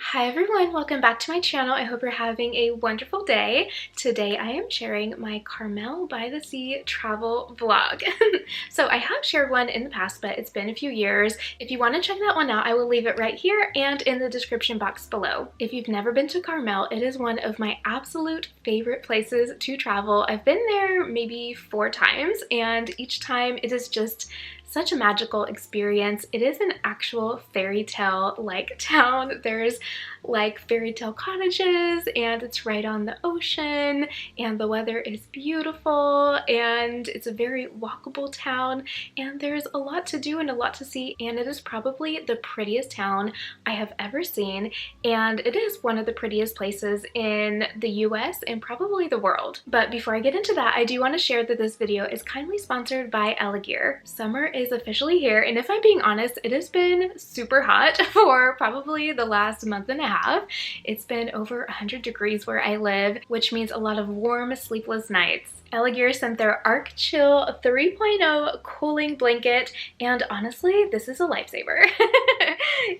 Hi everyone, welcome back to my channel. I hope you're having a wonderful day. Today I am sharing my Carmel by the Sea travel vlog. So I have shared one in the past, but it's been a few years. If you want to check that one out, I will leave it right here and in the description box below. If you've never been to Carmel, it is one of my absolute favorite places to travel. I've been there maybe 4 times, and each time it is just such a magical experience. It is an actual fairy tale like town. There's like fairy tale cottages, and it's right on the ocean, and the weather is beautiful, and it's a very walkable town, and there's a lot to do and a lot to see, and it is probably the prettiest town I have ever seen, and it is one of the prettiest places in the US and probably the world. But before I get into that, I do want to share that this video is kindly sponsored by Elegear. Summer is officially here, and if I'm being honest, it has been super hot for probably the last month and a half. It's been over 100 degrees where I live, which means a lot of warm, sleepless nights. Elegear sent their Arc Chill 3.0 cooling blanket, and honestly, this is a lifesaver.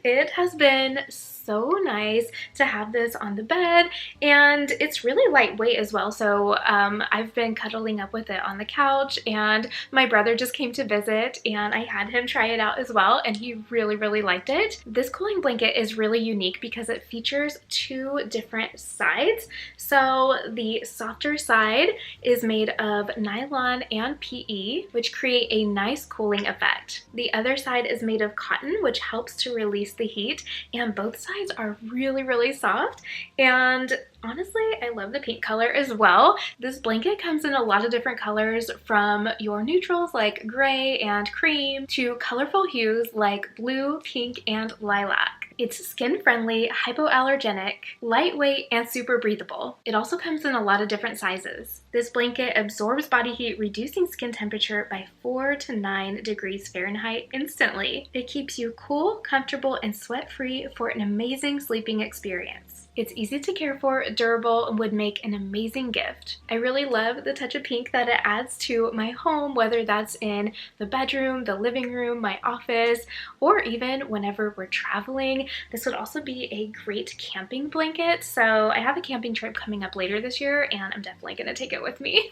It has been so nice to have this on the bed, and it's really lightweight as well, so I've been cuddling up with it on the couch, and my brother just came to visit and I had him try it out as well, and he really liked it. This cooling blanket is really unique because it features 2 different sides. So the softer side is made of nylon and PE, which create a nice cooling effect. The other side is made of cotton, which helps to release the heat, and both sides are really soft, and honestly, I love the pink color as well. This blanket comes in a lot of different colors, from your neutrals like gray and cream to colorful hues like blue, pink, and lilac. It's skin-friendly, hypoallergenic, lightweight, and super breathable. It also comes in a lot of different sizes. This blanket absorbs body heat, reducing skin temperature by 4 to 9 degrees Fahrenheit instantly. It keeps you cool, comfortable, and sweat-free for an amazing sleeping experience. It's easy to care for, durable, and would make an amazing gift. I really love the touch of pink that it adds to my home, whether that's in the bedroom, the living room, my office, or even whenever we're traveling. This would also be a great camping blanket, so I have a camping trip coming up later this year, and I'm definitely going to take it with me.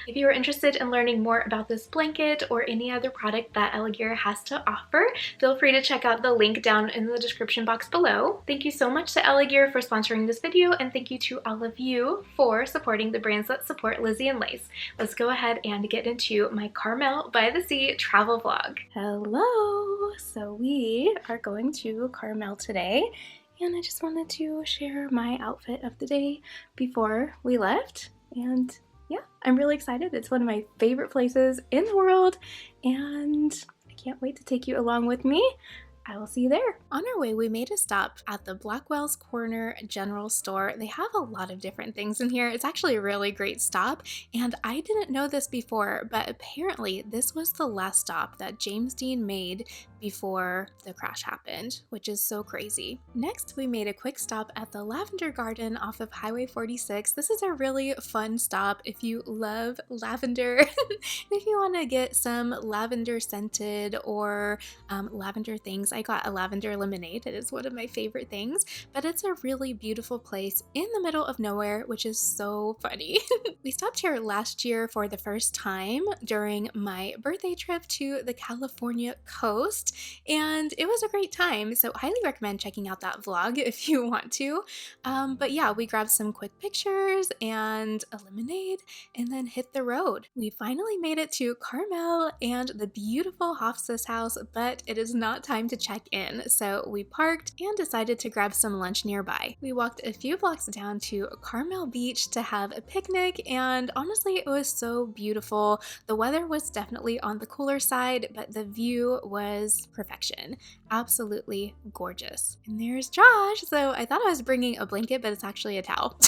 If you are interested in learning more about this blanket or any other product that Elegear has to offer, feel free to check out the link down in the description box below. Thank you so much to Elegear for sponsoring this video, and thank you to all of you for supporting the brands that support Lizzie and Lace. Let's go ahead and get into my Carmel by the Sea travel vlog. Hello! So we are going to Carmel today, and I just wanted to share my outfit of the day before we left, and yeah, I'm really excited. It's one of my favorite places in the world, and I can't wait to take you along with me. I will see you there. On our way, we made a stop at the Blackwell's Corner General Store. They have a lot of different things in here. It's actually a really great stop, and I didn't know this before, but apparently this was the last stop that James Dean made before the crash happened, which is so crazy. Next, we made a quick stop at the Lavender Garden off of Highway 46. This is a really fun stop if you love lavender. If you want to get some lavender scented or lavender things, I got a lavender lemonade. It is one of my favorite things, but it's a really beautiful place in the middle of nowhere, which is so funny. We stopped here last year for the first time during my birthday trip to the California coast, and it was a great time, so highly recommend checking out that vlog if you want to. But yeah, we grabbed some quick pictures and a lemonade and then hit the road. We finally made it to Carmel and the beautiful Hofsas House, but it is not time to check in, so we parked and decided to grab some lunch nearby. We walked a few blocks down to Carmel Beach to have a picnic, and honestly, it was so beautiful. The weather was definitely on the cooler side, but the view was perfection. Absolutely gorgeous. And there's Josh, so I thought I was bringing a blanket, but it's actually a towel.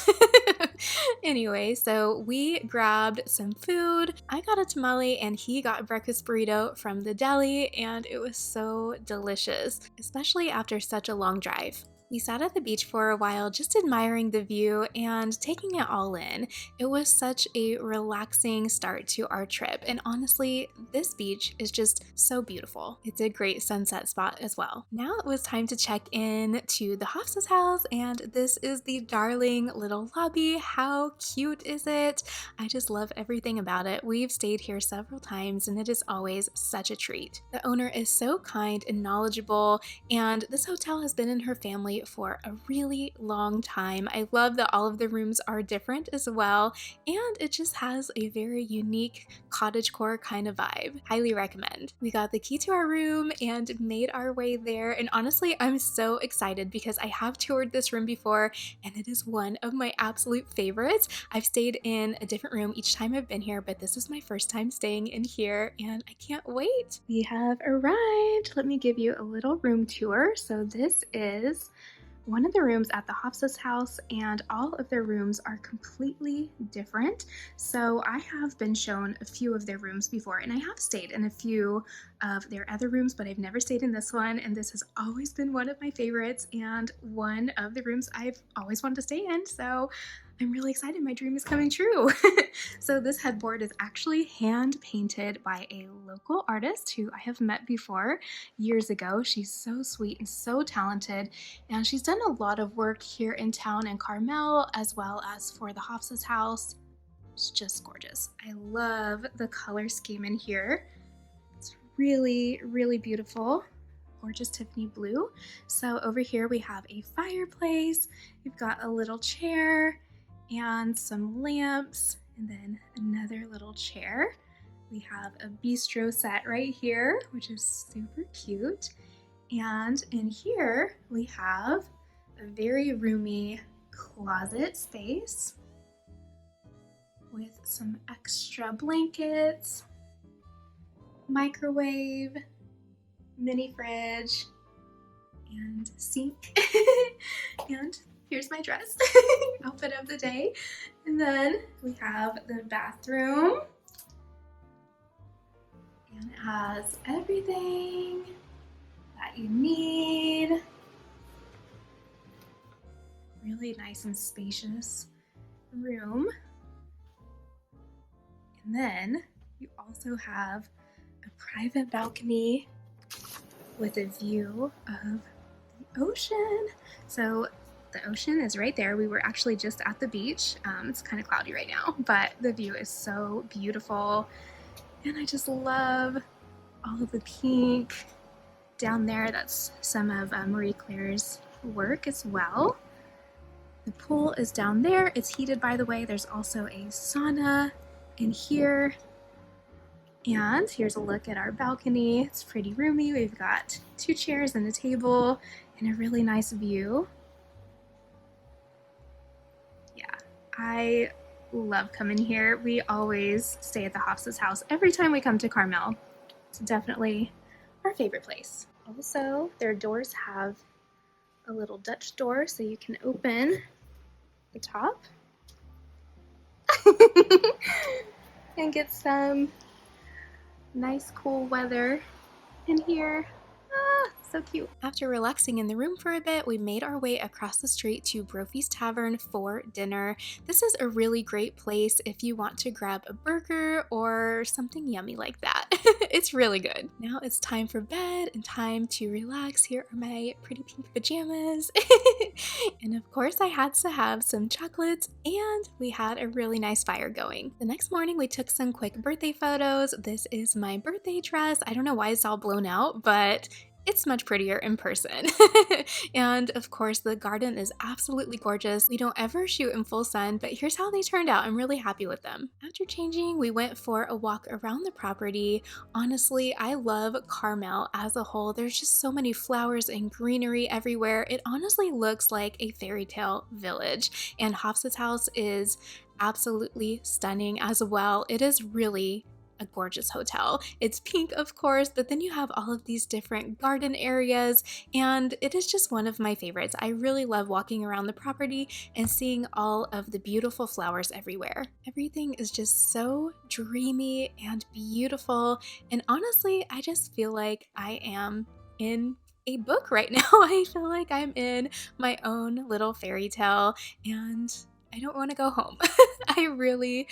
Anyway, so we grabbed some food. I got a tamale and he got a breakfast burrito from the deli, and it was so delicious, especially after such a long drive. We sat at the beach for a while just admiring the view and taking it all in. It was such a relaxing start to our trip, and honestly, this beach is just so beautiful. It's a great sunset spot as well. Now it was time to check in to the Hofsas House, and this is the darling little lobby. How cute is it? I just love everything about it. We've stayed here several times, and it is always such a treat. The owner is so kind and knowledgeable, and this hotel has been in her family for a really long time. I love that all of the rooms are different as well, and it just has a very unique cottagecore kind of vibe. Highly recommend. We got the key to our room and made our way there, and honestly, I'm so excited because I have toured this room before, and it is one of my absolute favorites. I've stayed in a different room each time I've been here, but this is my first time staying in here, and I can't wait. We have arrived. Let me give you a little room tour. So this is one of the rooms at the Hofsas House, and all of their rooms are completely different. So I have been shown a few of their rooms before, and I have stayed in a few of their other rooms, but I've never stayed in this one, and this has always been one of my favorites and one of the rooms I've always wanted to stay in. So I'm really excited. My dream is coming true. So this headboard is actually hand painted by a local artist who I have met before years ago. She's so sweet and so talented, and she's done a lot of work here in town in Carmel as well as for the Hofsas House. It's just gorgeous. I love the color scheme in here. It's really, really beautiful. Gorgeous Tiffany blue. So over here we have a fireplace. We've got a little chair and some lamps, and then another little chair. We have a bistro set right here, which is super cute. And in here we have a very roomy closet space with some extra blankets, microwave, mini fridge, and sink. And here's my dress, outfit of the day. And then we have the bathroom. And it has everything that you need. Really nice and spacious room. And then you also have a private balcony with a view of the ocean. So the ocean is right there. We were actually just at the beach. It's kind of cloudy right now, but the view is so beautiful. And I just love all of the pink down there. That's some of Marie Claire's work as well. The pool is down there. It's heated, by the way. There's also a sauna in here. And here's a look at our balcony. It's pretty roomy. We've got 2 chairs and a table and a really nice view. I love coming here. We always stay at the Hofsas House every time we come to Carmel. It's definitely our favorite place. Also, their doors have a little Dutch door so you can open the top and get some nice cool weather in here. So cute. After relaxing in the room for a bit, we made our way across the street to Brophy's Tavern for dinner. This is a really great place if you want to grab a burger or something yummy like that. It's really good. Now it's time for bed and time to relax. Here are my pretty pink pajamas. And of course I had to have some chocolates, and we had a really nice fire going. The next morning we took some quick birthday photos. This is my birthday dress. I don't know why it's all blown out, but it's much prettier in person. And of course, the garden is absolutely gorgeous. We don't ever shoot in full sun, but here's how they turned out. I'm really happy with them. After changing, we went for a walk around the property. Honestly, I love Carmel as a whole. There's just so many flowers and greenery everywhere. It honestly looks like a fairy tale village. And Hofsas House is absolutely stunning as well. It is really a gorgeous hotel. It's pink, of course, but then you have all of these different garden areas, and it is just one of my favorites. I really love walking around the property and seeing all of the beautiful flowers everywhere. Everything is just so dreamy and beautiful, and honestly, I just feel like I am in a book right now. I feel like I'm in my own little fairy tale and I don't want to go home. I really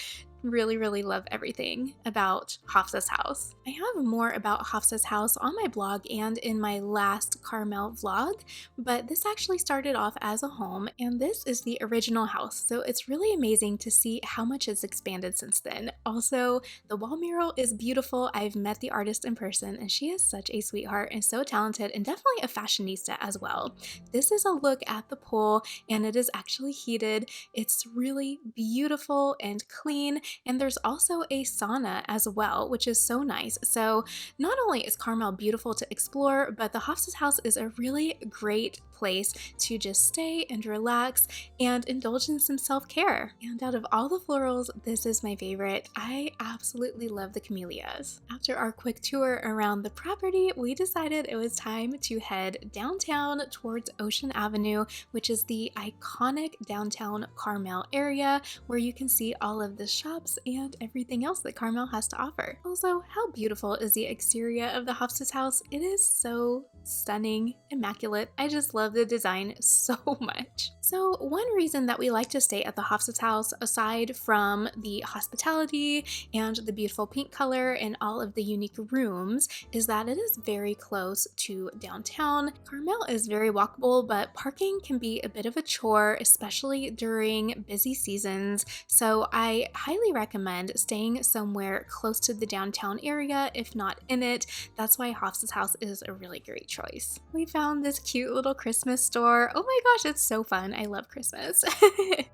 love everything about Hofsas House. I have more about Hofsas House on my blog and in my last Carmel vlog, but this actually started off as a home, and this is the original house, so it's really amazing to see how much it's expanded since then. Also, the wall mural is beautiful. I've met the artist in person, and she is such a sweetheart and so talented, and definitely a fashionista as well. This is a look at the pool, and it is actually heated. It's really beautiful and clean, and there's also a sauna as well, which is so nice. So not only is Carmel beautiful to explore, but the Hofsas House is a really great place to just stay and relax and indulge in some self-care. And out of all the florals, this is my favorite. I absolutely love the camellias. After our quick tour around the property, we decided it was time to head downtown towards Ocean Avenue, which is the iconic downtown Carmel area where you can see all of the shops and everything else that Carmel has to offer. Also, how beautiful is the exterior of the Hofsas House? It is so stunning, immaculate. I just love the design so much. So one reason that we like to stay at the Hofsas House, aside from the hospitality and the beautiful pink color and all of the unique rooms, is that it is very close to downtown. Carmel is very walkable, but parking can be a bit of a chore, especially during busy seasons. So I highly recommend staying somewhere close to the downtown area, if not in it. That's why Hofsas House is a really great choice. We found this cute little Christmas store. Oh my gosh, it's so fun. I love Christmas.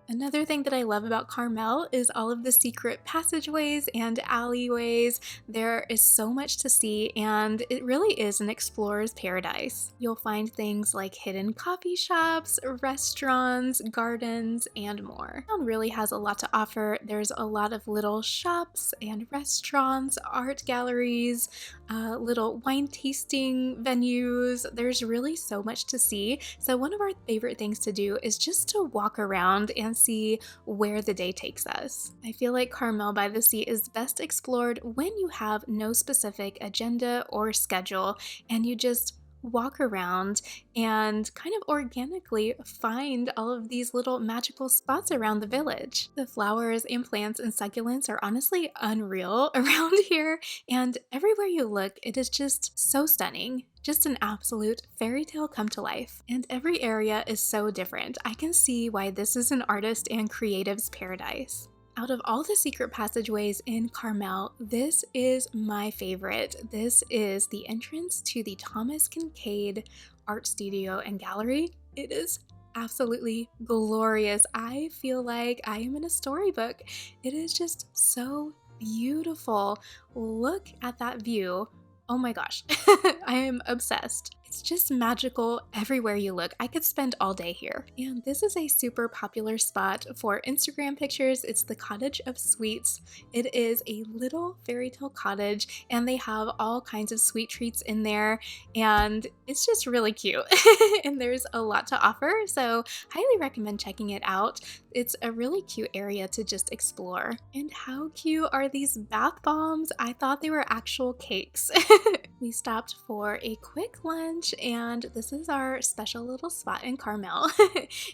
Another thing that I love about Carmel is all of the secret passageways and alleyways. There is so much to see, and it really is an explorer's paradise. You'll find things like hidden coffee shops, restaurants, gardens, and more. Town really has a lot to offer. There's a lot of little shops and restaurants, art galleries, little wine tasting venues. There's really so much to see. So one of our favorite things to do is just to walk around and see where the day takes us. I feel like Carmel by the Sea is best explored when you have no specific agenda or schedule and you just walk around and kind of organically find all of these little magical spots around the village. The flowers and plants and succulents are honestly unreal around here, and everywhere you look, it is just so stunning. Just an absolute fairy tale come to life. And every area is so different. I can see why this is an artist and creative's paradise. Out of all the secret passageways in Carmel, this is my favorite. This is the entrance to the Thomas Kincaid Art Studio and Gallery. It is absolutely glorious. I feel like I am in a storybook. It is just so beautiful. Look at that view. Oh my gosh, I am obsessed. It's just magical everywhere you look. I could spend all day here. And this is a super popular spot for Instagram pictures. It's the Cottage of Sweets. It is a little fairy tale cottage, and they have all kinds of sweet treats in there, and it's just really cute. And there's a lot to offer, so highly recommend checking it out. It's a really cute area to just explore. And how cute are these bath bombs? I thought they were actual cakes. We stopped for a quick lunch, and this is our special little spot in Carmel.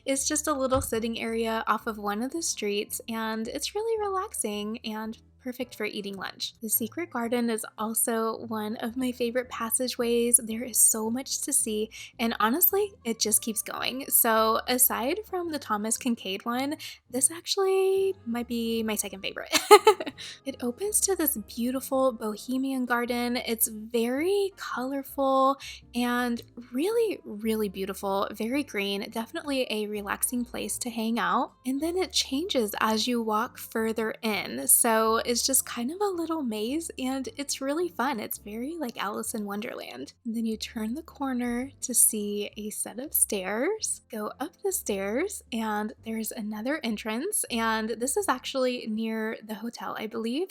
It's just a little sitting area off of one of the streets, and it's really relaxing and perfect for eating lunch. The secret garden is also one of my favorite passageways. There is so much to see, and honestly, it just keeps going. So aside from the Thomas Kincaid one, this actually might be my second favorite. It opens to this beautiful bohemian garden. It's very colorful and really beautiful, very green, definitely a relaxing place to hang out. And then it changes as you walk further in. So it's just kind of a little maze, and it's really fun. It's very like Alice in Wonderland. And then you turn the corner to see a set of stairs. Go up the stairs, and there's another entrance, and this is actually near the hotel, I believe.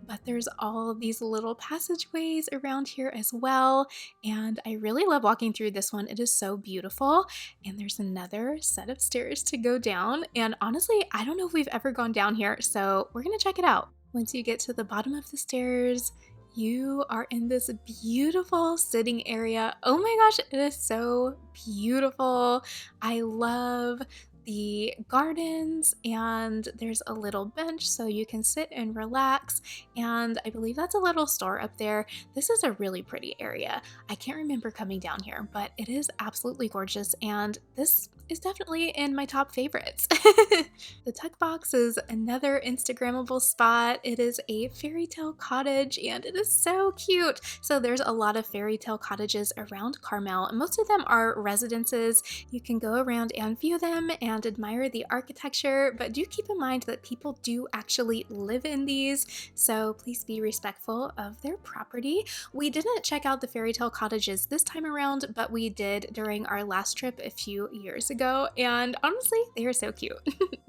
But there's all these little passageways around here as well, and I really love walking through this one. It is so beautiful. And there's another set of stairs to go down, and honestly, I don't know if we've ever gone down here, so we're gonna check it out. Once you get to the bottom of the stairs, You are in this beautiful sitting area. Oh my gosh, it is so beautiful. I love the gardens, and there's a little bench so you can sit and relax, and I believe that's a little store up there. This is a really pretty area. I can't remember coming down here, but it is absolutely gorgeous, and this is definitely in my top favorites. The Tuck Box is another Instagrammable spot. It is a fairytale cottage, and it is so cute. So there's a lot of fairytale cottages around Carmel, and most of them are residences. You can go around and view them and admire the architecture, but do keep in mind that people do actually live in these, so please be respectful of their property. We didn't check out the fairytale cottages this time around, but we did during our last trip a few years ago, and honestly, they are so cute.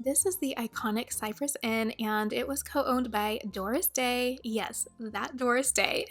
This is the iconic Cypress Inn, and it was co-owned by Doris Day. Yes, that Doris Day.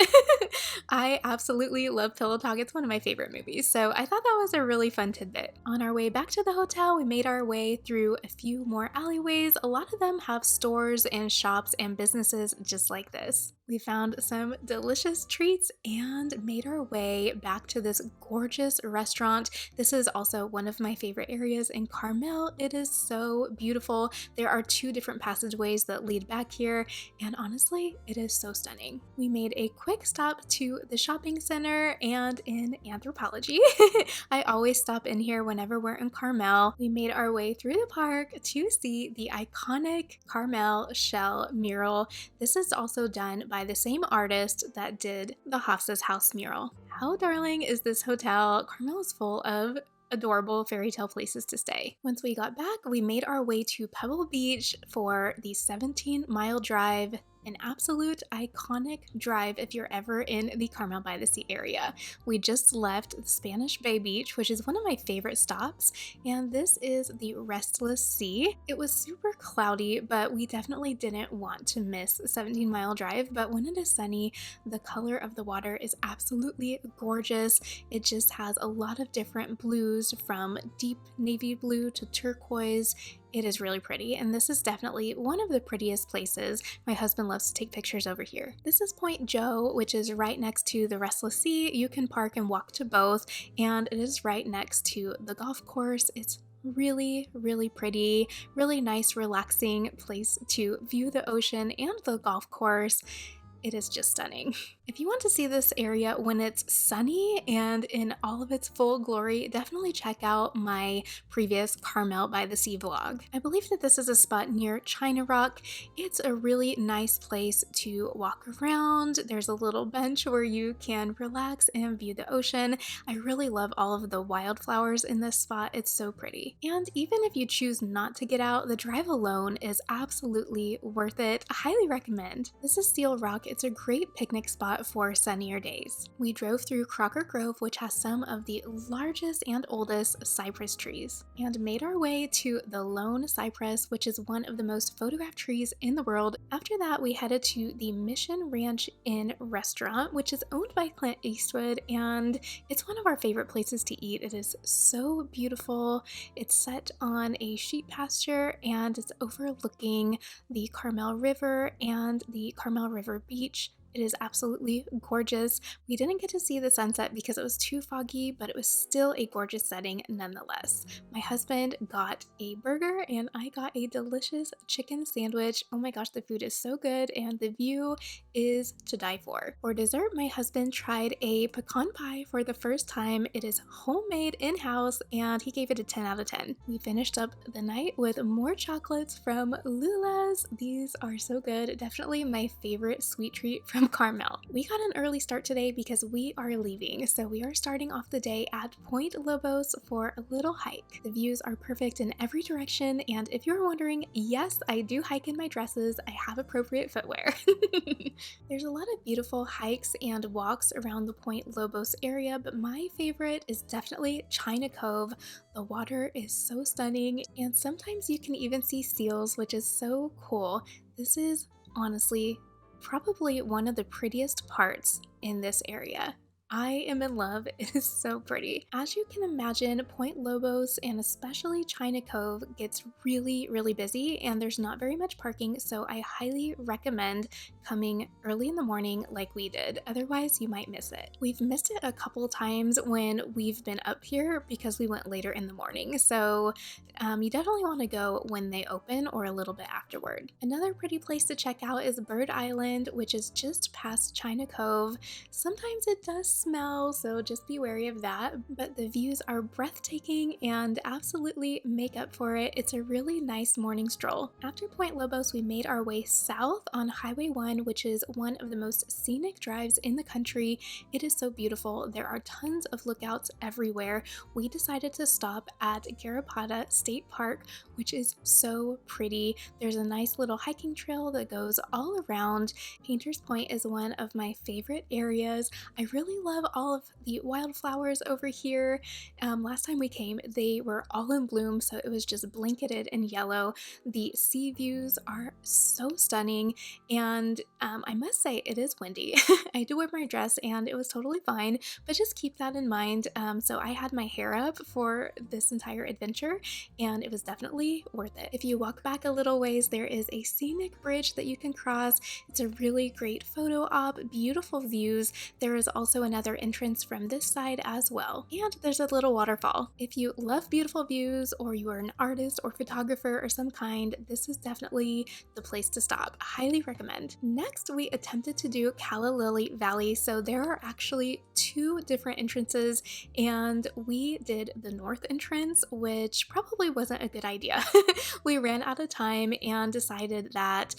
I absolutely love Pillow Talk. It's one of my favorite movies, so I thought that was a really fun tidbit. On our way back to the hotel, we made our way through a few more alleyways. A lot of them have stores and shops and businesses just like this. We found some delicious treats and made our way back to this gorgeous restaurant. This is also one of my favorite areas in Carmel. It is so beautiful. There are 2 different passageways that lead back here, and honestly, it is so stunning. We made a quick stop to the shopping center and in Anthropology. I always stop in here whenever we're in Carmel. We made our way through the park to see the iconic Carmel shell mural. This is also done by the same artist that did the Hofsas House mural. How darling is this hotel? Carmel is full of adorable fairytale places to stay. Once we got back, we made our way to Pebble Beach for the 17-mile drive. An absolute iconic drive if you're ever in the Carmel-by-the-Sea area. We just left the Spanish Bay Beach, which is one of my favorite stops, and this is the Restless Sea. It was super cloudy, but we definitely didn't want to miss the 17-mile drive, but when it is sunny, the color of the water is absolutely gorgeous. It just has a lot of different blues, from deep navy blue to turquoise. It is really pretty, and this is definitely one of the prettiest places. My husband loves to take pictures over here. This is Point Joe, which is right next to the Restless Sea. You can park and walk to both, and it is right next to the golf course. It's really, really pretty, really nice, relaxing place to view the ocean and the golf course. It is just stunning. If you want to see this area when it's sunny and in all of its full glory, definitely check out my previous Carmel-by-the-Sea vlog. I believe that this is a spot near China Rock. It's a really nice place to walk around. There's a little bench where you can relax and view the ocean. I really love all of the wildflowers in this spot. It's so pretty. And even if you choose not to get out, the drive alone is absolutely worth it. I highly recommend. This is Steel Rock. It's a great picnic spot for sunnier days. We drove through Crocker Grove, which has some of the largest and oldest cypress trees, and made our way to the Lone Cypress, which is one of the most photographed trees in the world. After that, we headed to the Mission Ranch Inn restaurant, which is owned by Clint Eastwood, and it's one of our favorite places to eat. It is so beautiful. It's set on a sheep pasture, and it's overlooking the Carmel River and the Carmel River Beach. It is absolutely gorgeous. We didn't get to see the sunset because it was too foggy, but it was still a gorgeous setting nonetheless. My husband got a burger and I got a delicious chicken sandwich. Oh my gosh, the food is so good and the view is to die for. For dessert, my husband tried a pecan pie for the first time. It is homemade in-house and he gave it a 10 out of 10. We finished up the night with more chocolates from Lula's. These are so good. Definitely my favorite sweet treat from Carmel. We got an early start today because we are leaving, so we are starting off the day at Point Lobos for a little hike. The views are perfect in every direction, and if you're wondering, yes, I do hike in my dresses. I have appropriate footwear. There's a lot of beautiful hikes and walks around the Point Lobos area, but my favorite is definitely China Cove. The water is so stunning, and sometimes you can even see seals, which is so cool. This is honestly probably one of the prettiest parts in this area. I am in love. It is so pretty. As you can imagine, Point Lobos and especially China Cove gets really, really busy and there's not very much parking, so I highly recommend coming early in the morning like we did. Otherwise, you might miss it. We've missed it a couple times when we've been up here because we went later in the morning, so you definitely want to go when they open or a little bit afterward. Another pretty place to check out is Bird Island, which is just past China Cove. Sometimes it does smell, so just be wary of that, but the views are breathtaking and absolutely make up for it. It's a really nice morning stroll. After Point Lobos, we made our way south on Highway 1, which is one of the most scenic drives in the country. It is so beautiful. There are tons of lookouts everywhere. We decided to stop at Garrapata State Park, which is so pretty. There's a nice little hiking trail that goes all around. Painter's Point is one of my favorite areas. I really love all of the wildflowers over here. Last time we came, they were all in bloom, so it was just blanketed in yellow. The sea views are so stunning, and I must say it is windy. I did wear my dress and it was totally fine, but just keep that in mind. So I had my hair up for this entire adventure, and it was definitely worth it. If you walk back a little ways, there is a scenic bridge that you can cross. It's a really great photo op, beautiful views. There is also another entrance from this side as well, and there's a little waterfall. If you love beautiful views or you are an artist or photographer or some kind, this is definitely the place to stop. Highly recommend. Next, we attempted to do Calla Valley, so there are actually two different entrances, and we did the north entrance, which probably wasn't a good idea. We ran out of time and decided that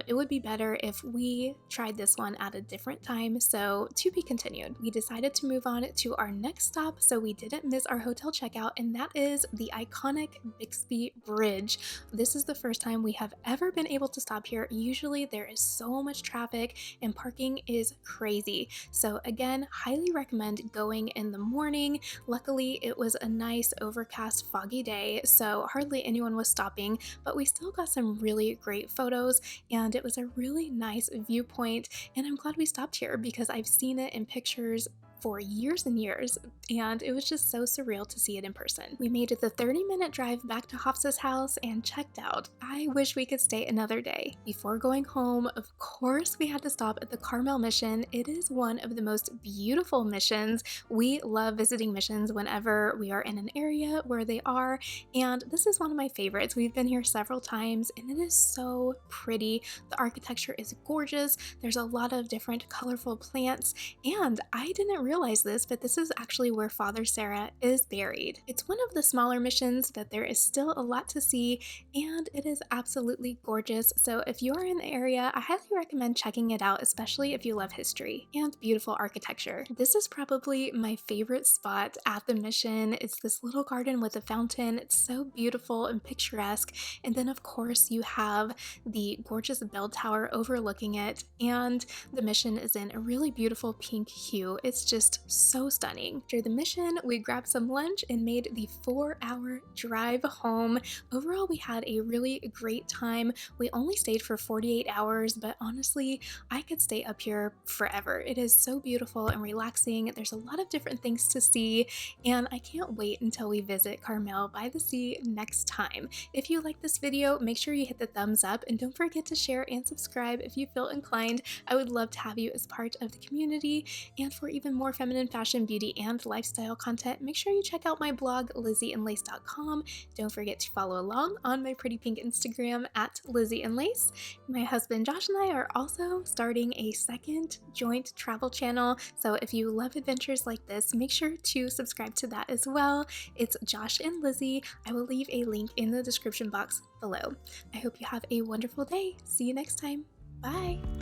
it would be better if we tried this one at a different time, so to be continued. We decided to move on to our next stop so we didn't miss our hotel checkout, and that is the iconic Bixby Bridge. This is the first time we have ever been able to stop here. Usually there is so much traffic and parking is crazy, so again, highly recommend going in the morning. Luckily, it was a nice overcast, foggy day, so hardly anyone was stopping, but we still got some really great photos, and it was a really nice viewpoint, and I'm glad we stopped here because I've seen it in pictures for years and years, and it was just so surreal to see it in person. We made it the 30-minute drive back to Hofsas House and checked out. I wish we could stay another day. Before going home, of course, we had to stop at the Carmel Mission. It is one of the most beautiful missions. We love visiting missions whenever we are in an area where they are, and this is one of my favorites. We've been here several times, and it is so pretty. The architecture is gorgeous. There's a lot of different colorful plants, and I didn't realize this, but this is actually where Father Sarah is buried. It's one of the smaller missions, but there is still a lot to see, and it is absolutely gorgeous. So if you are in the area, I highly recommend checking it out, especially if you love history and beautiful architecture. This is probably my favorite spot at the mission. It's this little garden with a fountain. It's so beautiful and picturesque. And then of course you have the gorgeous bell tower overlooking it, and the mission is in a really beautiful pink hue. It's just so stunning. After the mission, we grabbed some lunch and made the 4-hour drive home. Overall, we had a really great time. We only stayed for 48 hours, but honestly, I could stay up here forever. It is so beautiful and relaxing. There's a lot of different things to see, and I can't wait until we visit Carmel by the Sea next time. If you like this video, make sure you hit the thumbs up, and don't forget to share and subscribe if you feel inclined. I would love to have you as part of the community, and for even more feminine fashion, beauty, and lifestyle content, make sure you check out my blog, lizzieandlace.com. Don't forget to follow along on my pretty pink Instagram at lizzieandlace. My husband Josh and I are also starting a second joint travel channel, so if you love adventures like this, make sure to subscribe to that as well. It's Josh and Lizzie. I will leave a link in the description box below. I hope you have a wonderful day. See you next time. Bye!